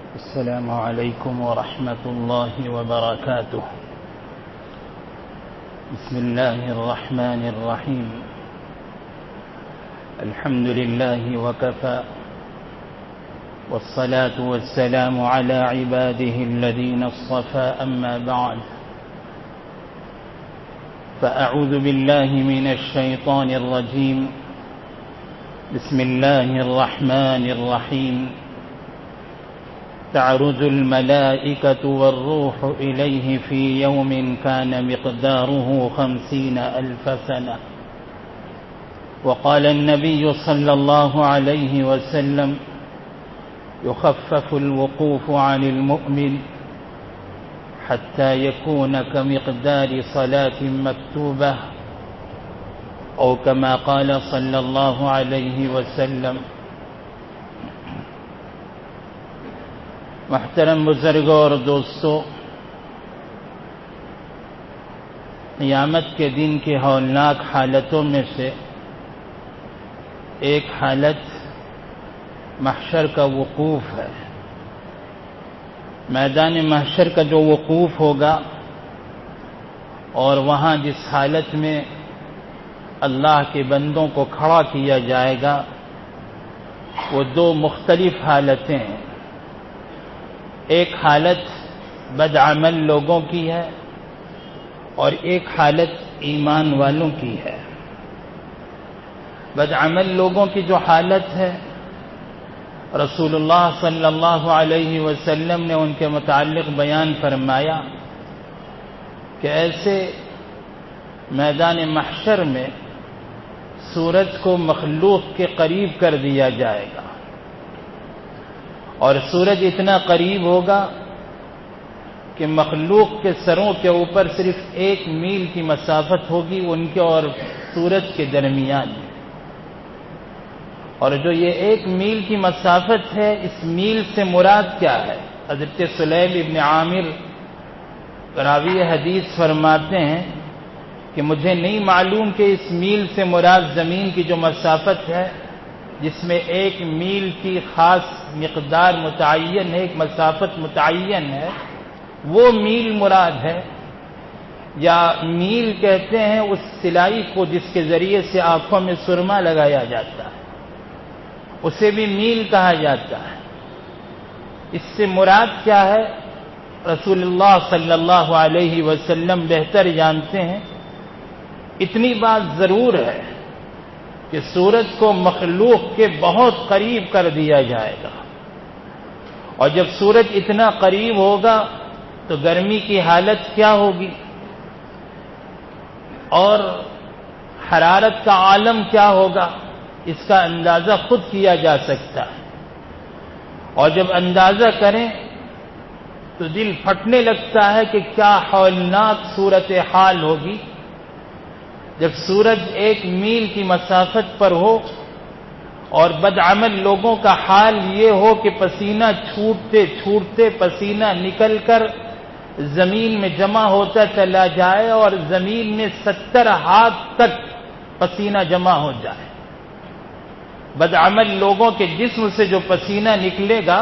السلام عليكم ورحمة الله وبركاته. بسم الله الرحمن الرحيم. الحمد لله وكفى، والصلاة والسلام على عباده الذين اصطفى، أما بعد، فأعوذ بالله من الشيطان الرجيم. بسم الله الرحمن الرحيم. تعرج الملائكة والروح إليه في يوم كان مقداره 50,000 سنة. وقال النبي صلى الله عليه وسلم: يخفف الوقوف عن المؤمن حتى يكون كمقدار صلاة مكتوبة، أو كما قال صلى الله عليه وسلم. محترم بزرگوں اور دوستوں، قیامت کے دن کی ہولناک حالتوں میں سے ایک حالت محشر کا وقوف ہے. میدان محشر کا جو وقوف ہوگا اور وہاں جس حالت میں اللہ کے بندوں کو کھڑا کیا جائے گا، وہ دو مختلف حالتیں ہیں. ایک حالت بدعمل لوگوں کی ہے اور ایک حالت ایمان والوں کی ہے. بدعمل لوگوں کی جو حالت ہے، رسول اللہ صلی اللہ علیہ وسلم نے ان کے متعلق بیان فرمایا کہ ایسے میدان محشر میں سورج کو مخلوق کے قریب کر دیا جائے گا، اور سورج اتنا قریب ہوگا کہ مخلوق کے سروں کے اوپر صرف 1 میل کی مسافت ہوگی ان کے اور سورج کے درمیان. اور جو یہ 1 میل کی مسافت ہے، اس میل سے مراد کیا ہے؟ حضرت سلیم ابن عامر راوی حدیث فرماتے ہیں کہ مجھے نہیں معلوم کہ اس میل سے مراد زمین کی جو مسافت ہے، جس میں 1 میل کی خاص مقدار متعین ہے، ایک مسافت متعین ہے، وہ میل مراد ہے، یا میل کہتے ہیں اس سلائی کو جس کے ذریعے سے آنکھوں میں سرما لگایا جاتا ہے، اسے بھی میل کہا جاتا ہے. اس سے مراد کیا ہے؟ رسول اللہ صلی اللہ علیہ وسلم بہتر جانتے ہیں. اتنی بات ضرور ہے کہ سورج کو مخلوق کے بہت قریب کر دیا جائے گا، اور جب سورج اتنا قریب ہوگا تو گرمی کی حالت کیا ہوگی اور حرارت کا عالم کیا ہوگا، اس کا اندازہ خود کیا جا سکتا ہے. اور جب اندازہ کریں تو دل پھٹنے لگتا ہے کہ کیا ہولناک صورتحال ہوگی جب سورج 1 میل کی مسافت پر ہو اور بدعمل لوگوں کا حال یہ ہو کہ پسینہ چھوٹتے چھوٹتے پسینہ نکل کر زمین میں جمع ہوتا چلا جائے اور زمین میں 70 ہاتھ تک پسینہ جمع ہو جائے. بدعمل لوگوں کے جسم سے جو پسینہ نکلے گا،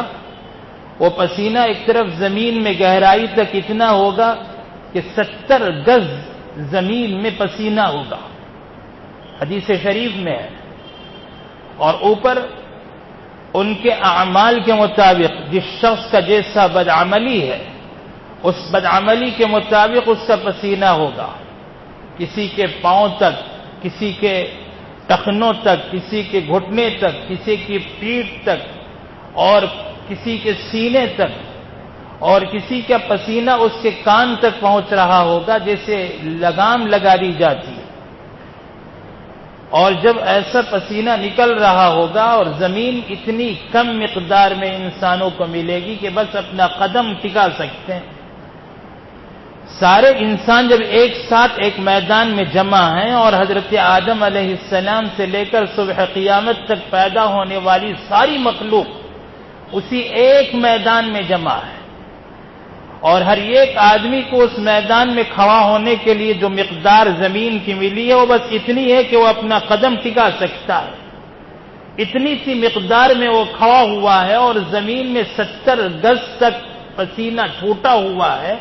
وہ پسینہ ایک طرف زمین میں گہرائی تک اتنا ہوگا کہ 70 گز زمین میں پسینہ ہوگا، حدیث شریف میں ہے. اور اوپر ان کے اعمال کے مطابق جس شخص کا جیسا بدعملی ہے، اس بدعملی کے مطابق اس کا پسینہ ہوگا. کسی کے پاؤں تک، کسی کے ٹخنوں تک، کسی کے گھٹنے تک، کسی کی پیٹھ تک، اور کسی کے سینے تک، اور کسی کا پسینہ اس کے کان تک پہنچ رہا ہوگا جیسے لگام لگا دی جاتی ہے. اور جب ایسا پسینہ نکل رہا ہوگا اور زمین اتنی کم مقدار میں انسانوں کو ملے گی کہ بس اپنا قدم ٹکا سکتے ہیں. سارے انسان جب ایک ساتھ ایک میدان میں جمع ہیں اور حضرت آدم علیہ السلام سے لے کر صبح قیامت تک پیدا ہونے والی ساری مخلوق اسی ایک میدان میں جمع ہے، اور ہر ایک آدمی کو اس میدان میں کھڑا ہونے کے لیے جو مقدار زمین کی ملی ہے وہ بس اتنی ہے کہ وہ اپنا قدم ٹکا سکتا ہے. اتنی سی مقدار میں وہ کھڑا ہوا ہے اور زمین میں 70 گز تک پسینہ چھوٹا ہوا ہے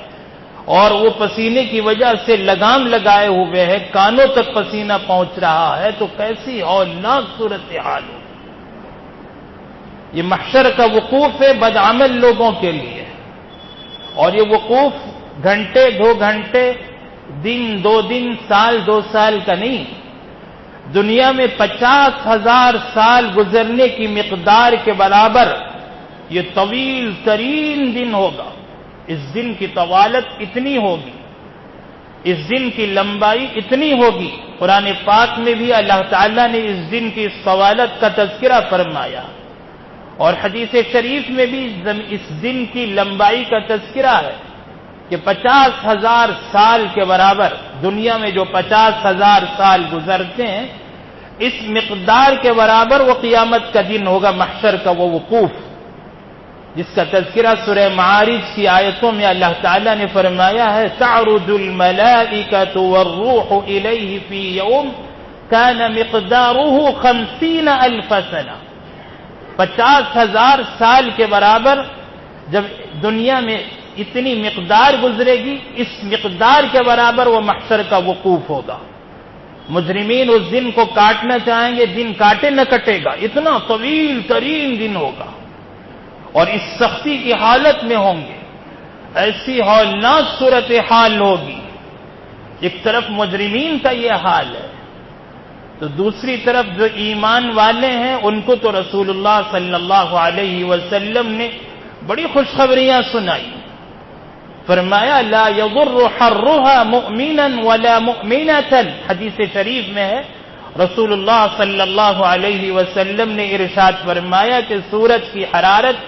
اور وہ پسینے کی وجہ سے لگام لگائے ہوئے ہے، کانوں تک پسینہ پہنچ رہا ہے، تو کیسی ہولناک صورتحال ہو۔ یہ محشر کا وقوف ہے بدعمل لوگوں کے لیے، اور یہ وقوف گھنٹے 2 گھنٹے، دن 2 دن، سال 2 سال کا نہیں، دنیا میں 50,000 سال گزرنے کی مقدار کے برابر یہ طویل ترین دن ہوگا۔ اس دن کی طوالت اتنی ہوگی، اس دن کی لمبائی اتنی ہوگی۔ قرآن پاک میں بھی اللہ تعالیٰ نے اس دن کی طوالت کا تذکرہ فرمایا، اور حدیث شریف میں بھی اس دن کی لمبائی کا تذکرہ ہے کہ 50,000 سال کے برابر، دنیا میں جو 50,000 سال گزرتے ہیں، اس مقدار کے برابر وہ قیامت کا دن ہوگا، محشر کا وہ وقوف، جس کا تذکرہ سورہ معارج کی آیتوں میں اللہ تعالیٰ نے فرمایا ہے تعرج الملائکۃ والروح الیہ فی یوم کان مقدارہ 50,000 سنہ۔ 50,000 سال کے برابر جب دنیا میں اتنی مقدار گزرے گی، اس مقدار کے برابر وہ محشر کا وقوف ہوگا۔ مجرمین اس دن کو کاٹنا چاہیں گے، دن کاٹے نہ کٹے گا، اتنا طویل ترین دن ہوگا، اور اس سختی کی حالت میں ہوں گے، ایسی ہولناک صورتحال ہوگی۔ ایک طرف مجرمین کا یہ حال ہے، تو دوسری طرف جو ایمان والے ہیں ان کو تو رسول اللہ صلی اللہ علیہ وسلم نے بڑی خوشخبریاں سنائی۔ فرمایا لا يضر حرها مؤمنا ولا مؤمنة، حدیث شریف میں ہے رسول اللہ صلی اللہ علیہ وسلم نے ارشاد فرمایا کہ سورج کی حرارت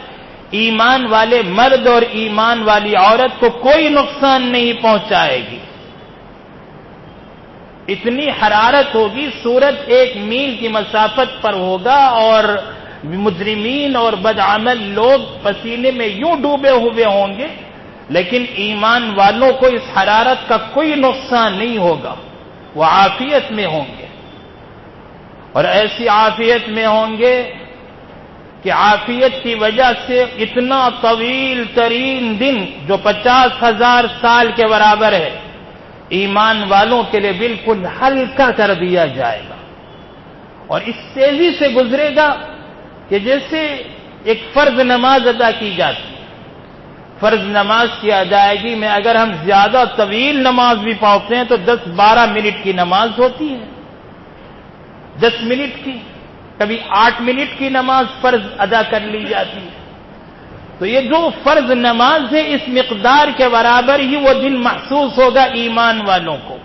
ایمان والے مرد اور ایمان والی عورت کو کوئی نقصان نہیں پہنچائے گی۔ اتنی حرارت ہوگی، سورج 1 میل کی مسافت پر ہوگا اور مجرمین اور بدعمل لوگ پسینے میں یوں ڈوبے ہوئے ہوں گے، لیکن ایمان والوں کو اس حرارت کا کوئی نقصان نہیں ہوگا، وہ عافیت میں ہوں گے، اور ایسی عافیت میں ہوں گے کہ عافیت کی وجہ سے اتنا طویل ترین دن جو 50,000 سال کے برابر ہے، ایمان والوں کے لیے بالکل ہلکا کر دیا جائے گا، اور اس تیزی سے گزرے گا کہ جیسے ایک فرض نماز ادا کی جاتی ہے۔ فرض نماز کی ادائیگی میں اگر ہم زیادہ طویل نماز بھی پڑھتے ہیں تو 10-12 منٹ کی نماز ہوتی ہے، 10 منٹ کی، کبھی 8 منٹ کی نماز فرض ادا کر لی جاتی ہے۔ تو یہ جو فرض نماز ہے اس مقدار کے برابر ہی وہ دن محسوس ہوگا ایمان والوں کو۔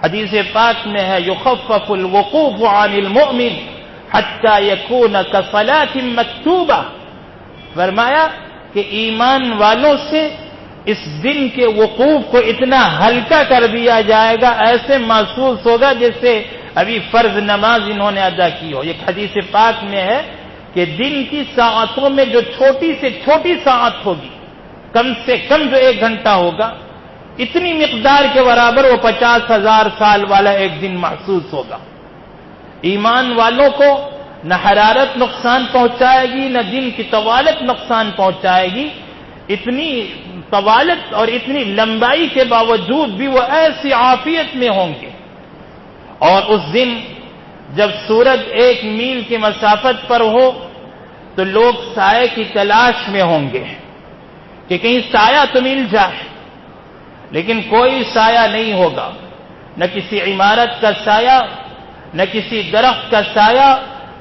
حدیث پاک میں ہے یخفف الوقوف عن المؤمن حتی یکون کصلاۃ مکتوبہ، فرمایا کہ ایمان والوں سے اس دن کے وقوف کو اتنا ہلکا کر دیا جائے گا، ایسے محسوس ہوگا جیسے ابھی فرض نماز انہوں نے ادا کی ہو۔ ایک حدیث پاک میں ہے کہ دن کی ساعتوں میں جو چھوٹی سے چھوٹی ساعت ہوگی، کم سے کم جو 1 گھنٹہ ہوگا، اتنی مقدار کے برابر وہ 50,000 سال والا ایک دن محسوس ہوگا۔ ایمان والوں کو نہ حرارت نقصان پہنچائے گی، نہ دن کی طوالت نقصان پہنچائے گی، اتنی طوالت اور اتنی لمبائی کے باوجود بھی وہ ایسی عافیت میں ہوں گے۔ اور اس دن جب سورج 1 میل کی مسافت پر ہو تو لوگ سائے کی تلاش میں ہوں گے کہ کہیں سایہ تو مل جائے، لیکن کوئی سایہ نہیں ہوگا، نہ کسی عمارت کا سایہ، نہ کسی درخت کا سایہ،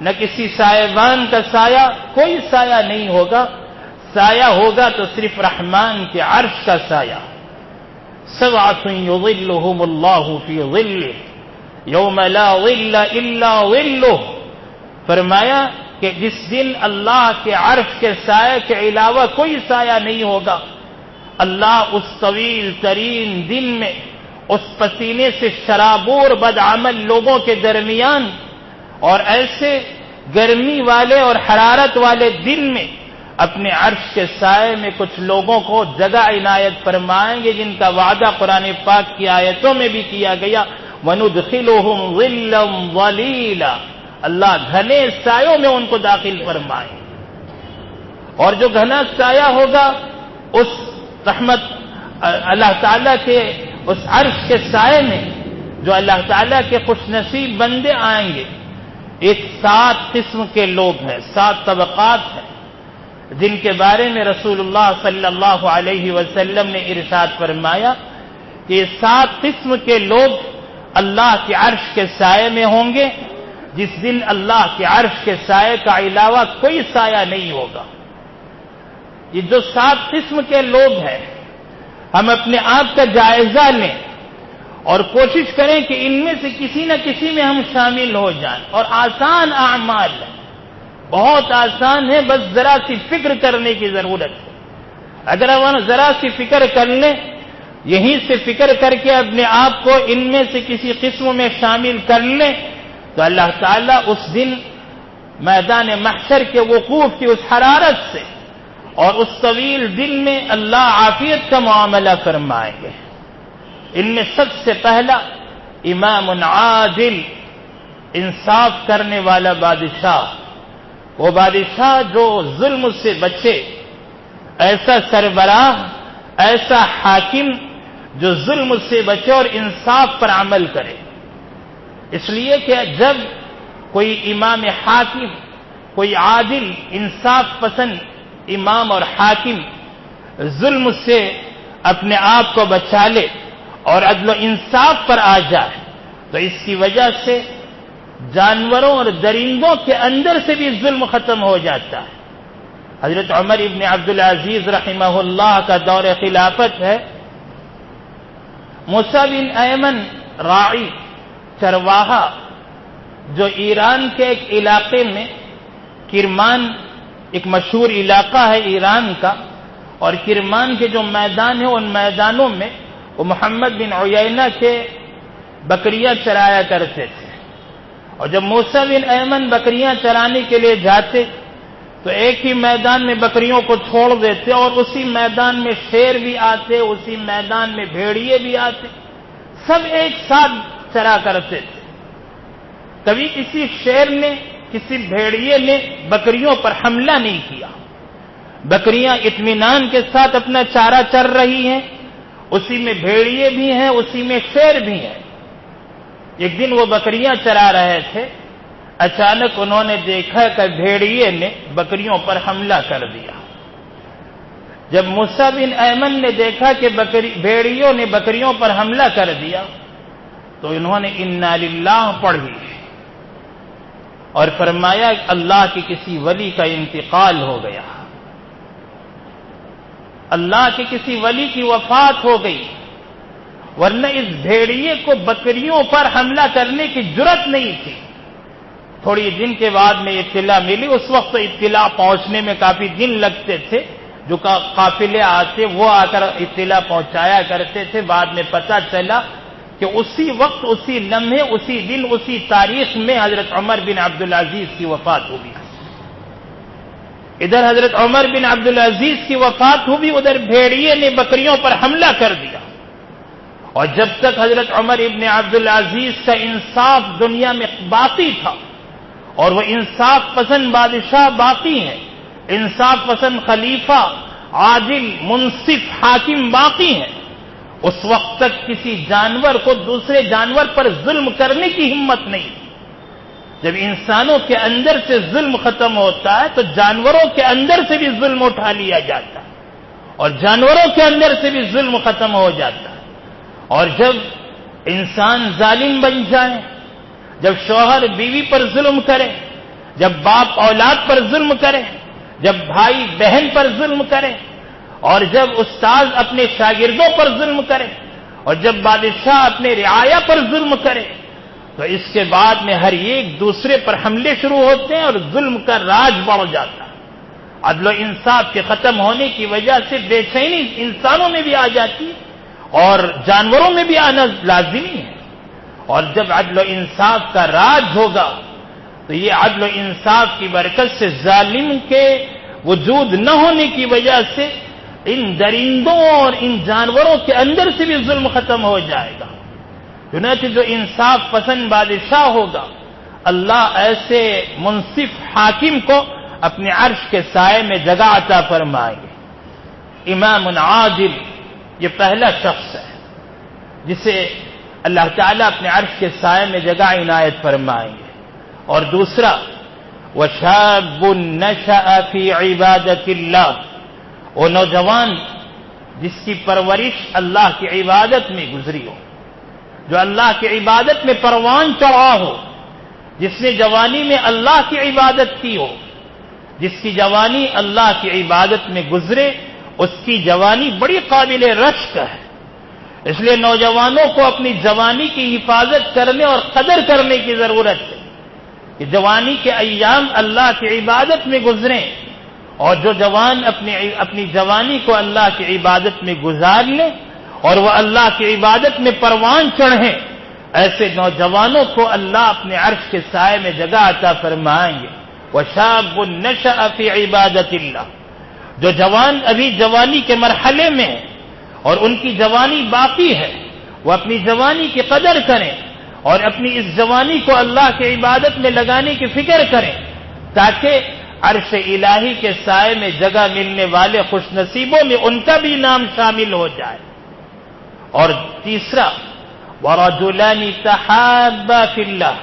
نہ کسی سائبان کا سایہ، کوئی سایہ نہیں ہوگا۔ سایہ ہوگا تو صرف رحمان کے عرش کا سایہ۔ سبعۃ یظلھم اللہ فی ظلہ یوم لا ظل الا ظلہ، فرمایا کہ جس دن اللہ کے عرش کے سائے کے علاوہ کوئی سایہ نہیں ہوگا، اللہ اس طویل ترین دن میں اس پسینے سے شرابور بدعمل لوگوں کے درمیان اور ایسے گرمی والے اور حرارت والے دن میں اپنے عرش کے سائے میں کچھ لوگوں کو جگہ عنایت فرمائیں گے، جن کا وعدہ قرآن پاک کی آیتوں میں بھی کیا گیا، وَنُدْخِلُهُمْ ظِلًّا ظَلِيلًا، اللہ گھنے سایوں میں ان کو داخل فرمائے، اور جو گھنا سایہ ہوگا اس رحمت اللہ تعالیٰ کے اس عرش کے سائے میں جو اللہ تعالیٰ کے خوش نصیب بندے آئیں گے، ایک 7 قسم کے لوگ ہیں، 7 طبقات ہیں، جن کے بارے میں رسول اللہ صلی اللہ علیہ وسلم نے ارشاد فرمایا کہ یہ 7 قسم کے لوگ اللہ کے عرش کے سائے میں ہوں گے، جس دن اللہ کے عرش کے سائے کا علاوہ کوئی سایہ نہیں ہوگا۔ یہ جو 7 قسم کے لوگ ہیں، ہم اپنے آپ کا جائزہ لیں اور کوشش کریں کہ ان میں سے کسی نہ کسی میں ہم شامل ہو جائیں، اور آسان اعمال ہے، بہت آسان ہے، بس ذرا سی فکر کرنے کی ضرورت ہے۔ اگر ہم ذرا سی فکر کر لیں، یہیں سے فکر کر کے اپنے آپ کو ان میں سے کسی قسم میں شامل کر لیں، تو اللہ تعالیٰ اس دن میدان محشر کے وقوف کی اس حرارت سے اور اس طویل دن میں اللہ عافیت کا معاملہ فرمائیں گے۔ ان میں سب سے پہلا امام عادل، انصاف کرنے والا بادشاہ، وہ بادشاہ جو ظلم سے بچے، ایسا سربراہ، ایسا حاکم جو ظلم سے بچے اور انصاف پر عمل کرے۔ اس لیے کہ جب کوئی امام حاکم، کوئی عادل، انصاف پسند امام اور حاکم ظلم سے اپنے آپ کو بچا لے اور عدل و انصاف پر آ جائے، تو اس کی وجہ سے جانوروں اور درندوں کے اندر سے بھی ظلم ختم ہو جاتا ہے۔ حضرت عمر ابن عبدالعزیز رحمہ اللہ کا دور خلافت ہے۔ موسیٰ بن ایمن راعی، چرواہا، جو ایران کے ایک علاقے میں، کرمان ایک مشہور علاقہ ہے ایران کا، اور کرمان کے جو میدان ہیں ان میدانوں میں وہ محمد بن عیینہ کے بکریاں چرایا کرتے تھے، اور جب موسیٰ بن ایمن بکریاں چرانے کے لیے جاتے تو ایک ہی میدان میں بکریوں کو چھوڑ دیتے، اور اسی میدان میں شیر بھی آتے، اسی میدان میں بھیڑیے بھی آتے، سب ایک ساتھ چرا کرتے تھے۔ کبھی کسی شیر نے، کسی بھیڑیے نے بکریوں پر حملہ نہیں کیا، بکریاں اطمینان کے ساتھ اپنا چارہ چر رہی ہیں، اسی میں بھیڑیے بھی ہیں، اسی میں شیر بھی ہیں۔ ایک دن وہ بکریاں چرا رہے تھے، اچانک انہوں نے دیکھا کہ بھیڑیے نے بکریوں پر حملہ کر دیا۔ جب موسیٰ بن ایمن نے دیکھا کہ بھیڑیوں نے بکریوں پر حملہ کر دیا تو انہوں نے انا للہ پڑھی اور فرمایا کہ اللہ کے کسی ولی کا انتقال ہو گیا، اللہ کے کسی ولی کی وفات ہو گئی، ورنہ اس بھیڑیے کو بکریوں پر حملہ کرنے کی جرت نہیں تھی۔ تھوڑی دن کے بعد میں اطلاع ملی، اس وقت اطلاع پہنچنے میں کافی دن لگتے تھے، جو قافلے آتے وہ آ کر اطلاع پہنچایا کرتے تھے۔ بعد میں پتہ چلا کہ اسی وقت، اسی لمحے، اسی دن، اسی تاریخ میں حضرت عمر بن عبدالعزیز کی وفات ہوئی۔ ادھر حضرت عمر بن عبدالعزیز کی وفات ہوئی، ادھر بھیڑیے نے بکریوں پر حملہ کر دیا، اور جب تک حضرت عمر ابن عبدالعزیز کا انصاف دنیا میں باقی تھا، اور وہ انصاف پسند بادشاہ باقی ہیں، انصاف پسند خلیفہ، عادل، منصف حاکم باقی ہیں، اس وقت تک کسی جانور کو دوسرے جانور پر ظلم کرنے کی ہمت نہیں۔ جب انسانوں کے اندر سے ظلم ختم ہوتا ہے تو جانوروں کے اندر سے بھی ظلم اٹھا لیا جاتا ہے، اور جانوروں کے اندر سے بھی ظلم ختم ہو جاتا ہے۔ اور جب انسان ظالم بن جائے، جب شوہر بیوی پر ظلم کرے، جب باپ اولاد پر ظلم کرے، جب بھائی بہن پر ظلم کرے، اور جب استاد اپنے شاگردوں پر ظلم کرے، اور جب بادشاہ اپنے رعایا پر ظلم کرے، تو اس کے بعد میں ہر ایک دوسرے پر حملے شروع ہوتے ہیں اور ظلم کا راج بڑھ جاتا ہے۔ عدل و انصاف کے ختم ہونے کی وجہ سے بے چینی انسانوں میں بھی آ جاتی ہے اور جانوروں میں بھی آنا لازمی ہے۔ اور جب عدل و انصاف کا راج ہوگا تو یہ عدل و انصاف کی برکت سے ظالم کے وجود نہ ہونے کی وجہ سے ان درندوں اور ان جانوروں کے اندر سے بھی ظلم ختم ہو جائے گا۔ چنانچہ جو انصاف پسند بادشاہ ہوگا، اللہ ایسے منصف حاکم کو اپنے عرش کے سائے میں جگہ عطا فرمائیں گے۔ امام عادل یہ پہلا شخص ہے جسے اللہ تعالیٰ اپنے عرش کے سائے میں جگہ عنایت فرمائیں گے۔ اور دوسرا وشاب نشأ فی عبادت اللہ، وہ نوجوان جس کی پرورش اللہ کی عبادت میں گزری ہو، جو اللہ کی عبادت میں پروان چڑھا ہو، جس نے جوانی میں اللہ کی عبادت کی ہو، جس کی جوانی اللہ کی عبادت میں گزرے، اس کی جوانی بڑی قابل رشک ہے۔ اس لیے نوجوانوں کو اپنی جوانی کی حفاظت کرنے اور قدر کرنے کی ضرورت ہے کہ جوانی کے ایام اللہ کی عبادت میں گزریں، اور جو جوان اپنی جوانی کو اللہ کی عبادت میں گزار لیں اور وہ اللہ کی عبادت میں پروان چڑھیں، ایسے نوجوانوں کو اللہ اپنے عرش کے سائے میں جگہ عطا فرمائیں گے۔ وشاب نشأ فی عبادت اللہ، جو جوان ابھی جوانی کے مرحلے میں ہیں اور ان کی جوانی باقی ہے، وہ اپنی جوانی کی قدر کریں اور اپنی اس جوانی کو اللہ کی عبادت میں لگانے کی فکر کریں، تاکہ عرش الہی کے سائے میں جگہ ملنے والے خوش نصیبوں میں ان کا بھی نام شامل ہو جائے۔ اور تیسرا وَرَجُلَانِ تَحَابَّا فِي اللَّهِ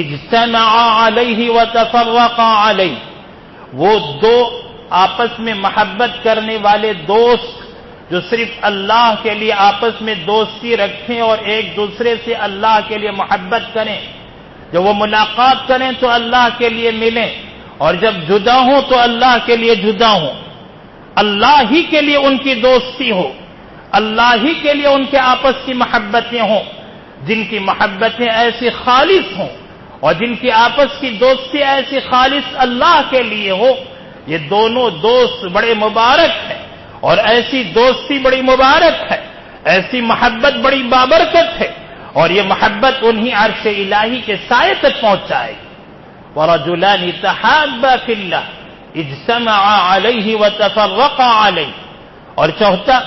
اجتمعا علیہ وتفرقا علیہ، وہ دو آپس میں محبت کرنے والے دوست جو صرف اللہ کے لیے آپس میں دوستی رکھیں اور ایک دوسرے سے اللہ کے لیے محبت کریں، جب وہ ملاقات کریں تو اللہ کے لیے ملیں، اور جب جدا ہوں تو اللہ کے لیے جدا ہوں، اللہ ہی کے لیے ان کی دوستی ہو، اللہ ہی کے لیے ان کے آپس کی محبتیں ہوں، جن کی محبتیں ایسی خالص ہوں اور جن کی آپس کی دوستی ایسی خالص اللہ کے لیے ہو، یہ دونوں دوست بڑے مبارک ہیں، اور ایسی دوستی بڑی مبارک ہے، ایسی محبت بڑی بابرکت ہے، اور یہ محبت انہی عرش الہی کے سائے تک پہنچائے گی۔ وَرَجُلَانِ تَحَابَّا فِي اللَّهِ اجتمعا علیہ وتفرقا علیہ۔ اور چوتھا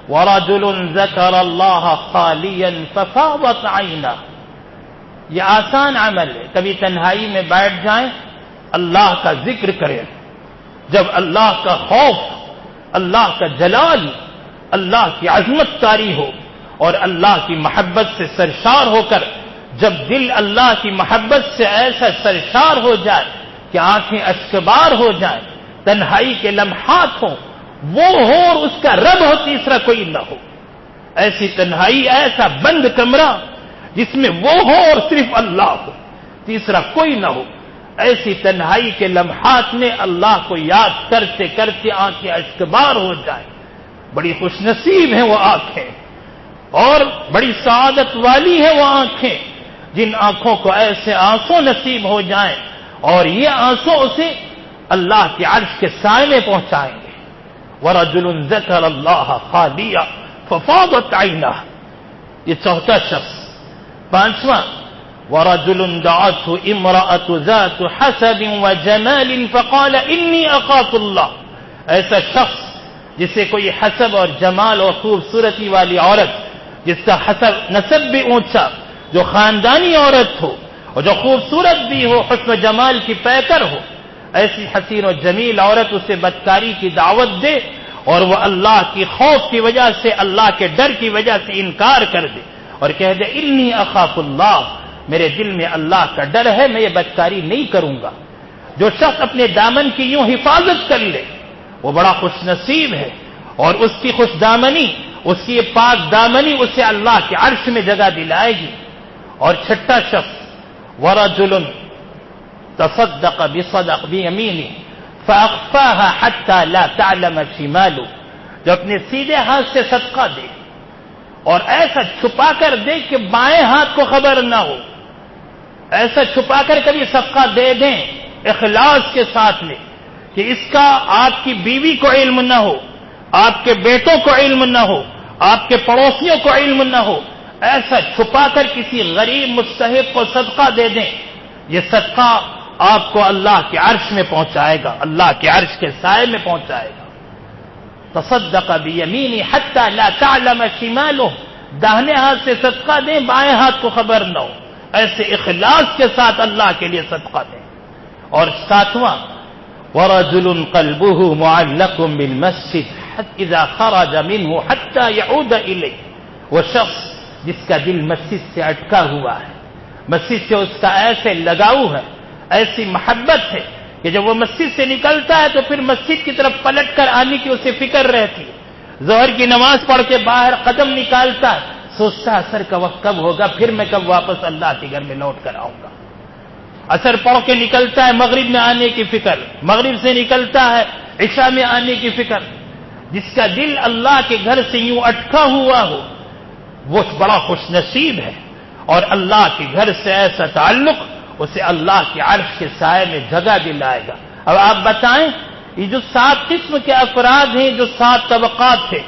وَرَجُلٌ ذَكَرَ اللَّهَ خَالِيًا فَفَاضَتْ عَيْنَاهُ، یہ آسان عمل ہے، کبھی تنہائی میں بیٹھ جائیں، اللہ کا ذکر کریں، جب اللہ کا خوف، اللہ کا جلال، اللہ کی عظمت طاری ہو اور اللہ کی محبت سے سرشار ہو کر، جب دل اللہ کی محبت سے ایسا سرشار ہو جائے کہ آنکھیں اشکبار ہو جائیں، تنہائی کے لمحات ہوں، وہ ہو اور اس کا رب ہو، تیسرا کوئی نہ ہو، ایسی تنہائی، ایسا بند کمرہ جس میں وہ ہو اور صرف اللہ ہو، تیسرا کوئی نہ ہو، ایسی تنہائی کے لمحات میں اللہ کو یاد کرتے کرتے آنکھیں اشکبار ہو جائیں، بڑی خوش نصیب ہیں وہ آنکھیں، اور بڑی سعادت والی ہیں وہ آنکھیں جن آنکھوں کو ایسے آنسو نصیب ہو جائیں اور یہ آنسو اسے اللہ کے عرش کے سائے میں پہنچائیں گے۔ وَرَجُلٌ ذَكَرَ اللَّهَ خَالِيًا فَفَاضَتْ عَيْنَاهُ، یہ چوتھا شخص۔ پانچواں وَرَجُلٌ دَعَتْهُ امْرَأَةٌ ذَاتُ حَسَبٍ وَجَمَالٍ فَقَالَ إِنِّي أَخَافُ اللَّهَ، ایسا شخص جسے کوئی حسب اور جمال اور خوبصورتی والی عورت، جس کا حسب نسب بھی اونچا، جو خاندانی عورت ہو اور جو خوبصورت بھی ہو، حسن و جمال کی پیکر ہو، ایسی حسین و جمیل عورت اسے بدکاری کی دعوت دے اور وہ اللہ کی خوف کی وجہ سے، اللہ کے ڈر کی وجہ سے انکار کر دے اور کہہ دے انی اخاف اللہ، میرے دل میں اللہ کا ڈر ہے، میں یہ بدکاری نہیں کروں گا۔ جو شخص اپنے دامن کی یوں حفاظت کر لے وہ بڑا خوش نصیب ہے، اور اس کی خوش دامنی، اس کی یہ پاک دامنی اسے اللہ کے عرش میں جگہ دلائے گی۔ اور چھٹا شخص وَرَجُلٌ تَصَدَّقَ بِصَدَقٍ بِيَمِينِهِ فَأَخْفَاهَا حَتَّى لَا تَعْلَمَ شِمَالُهُ، جو اپنے سیدھے ہاتھ سے صدقہ دے اور ایسا چھپا کر دے کہ بائیں ہاتھ کو خبر نہ ہو، ایسا چھپا کر کبھی صدقہ دے دیں اخلاص کے ساتھ لے کہ اس کا آپ کی بیوی کو علم نہ ہو، آپ کے بیٹوں کو علم نہ ہو، آپ کے پڑوسیوں کو علم نہ ہو، ایسا چھپا کر کسی غریب مستحق کو صدقہ دے دیں، یہ صدقہ آپ کو اللہ کے عرش میں پہنچائے گا، اللہ کے عرش کے سائے میں پہنچائے گا۔ تصدق بیمینی حتی لا تعلم شمالہ، داہنے ہاتھ سے صدقہ دیں، بائیں ہاتھ کو خبر نہ ہو، ایسے اخلاص کے ساتھ اللہ کے لیے صدقہ دیں. اور ساتواں وَرَجُلٌ قَلْبُهُ مُعَلَّقٌ بِالْمَسْجِدِ إِذَا خَرَجَ مِنْهُ حَتَّى يَعُودَ إِلَيْهِ. وہ شخص جس کا دل مسجد سے اٹکا ہوا ہے، مسجد سے اس کا ایسے لگاؤ ہے، ایسی محبت ہے کہ جب وہ مسجد سے نکلتا ہے تو پھر مسجد کی طرف پلٹ کر آنے کی اسے فکر رہتی ہے. ظہر کی نماز پڑھ کے باہر قدم نکالتا ہے، سوچتا ہے عصر کا وقت کب ہوگا، پھر میں کب واپس اللہ کے گھر میں لوٹ کر آؤں گا. عصر پڑھ کے نکلتا ہے، مغرب میں آنے کی فکر، مغرب سے نکلتا ہے عشاء میں آنے کی فکر. جس کا دل اللہ کے گھر سے یوں اٹکا ہوا ہو وہ بڑا خوش نصیب ہے. اور اللہ کے گھر سے ایسا تعلق اسے اللہ کے عرش کے سائے میں جگہ دلائے گا. اب آپ بتائیں یہ جو 7 قسم کے افراد ہیں، جو 7 طبقات تھے،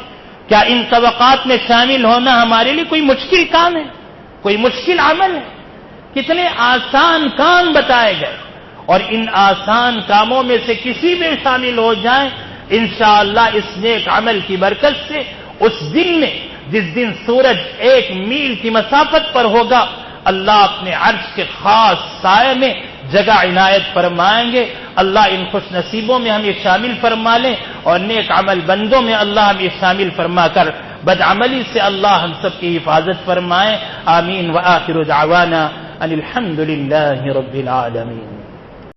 کیا ان طبقات میں شامل ہونا ہمارے لیے کوئی مشکل کام ہے، کوئی مشکل عمل ہے؟ کتنے آسان کام بتائے گئے، اور ان آسان کاموں میں سے کسی میں شامل ہو جائیں انشاءاللہ اس نیک عمل کی برکت سے اس دن میں جس دن سورج 1 میل کی مسافت پر ہوگا اللہ اپنے عرش کے خاص سائے میں جگہ عنایت فرمائیں گے. اللہ ان خوش نصیبوں میں ہمیں شامل فرما لیں اور نیک عمل بندوں میں اللہ ہمیں شامل فرما کر بدعملی سے اللہ ہم سب کی حفاظت فرمائیں. آمین. وآخر دعوانا ان الحمد للہ رب العالمین.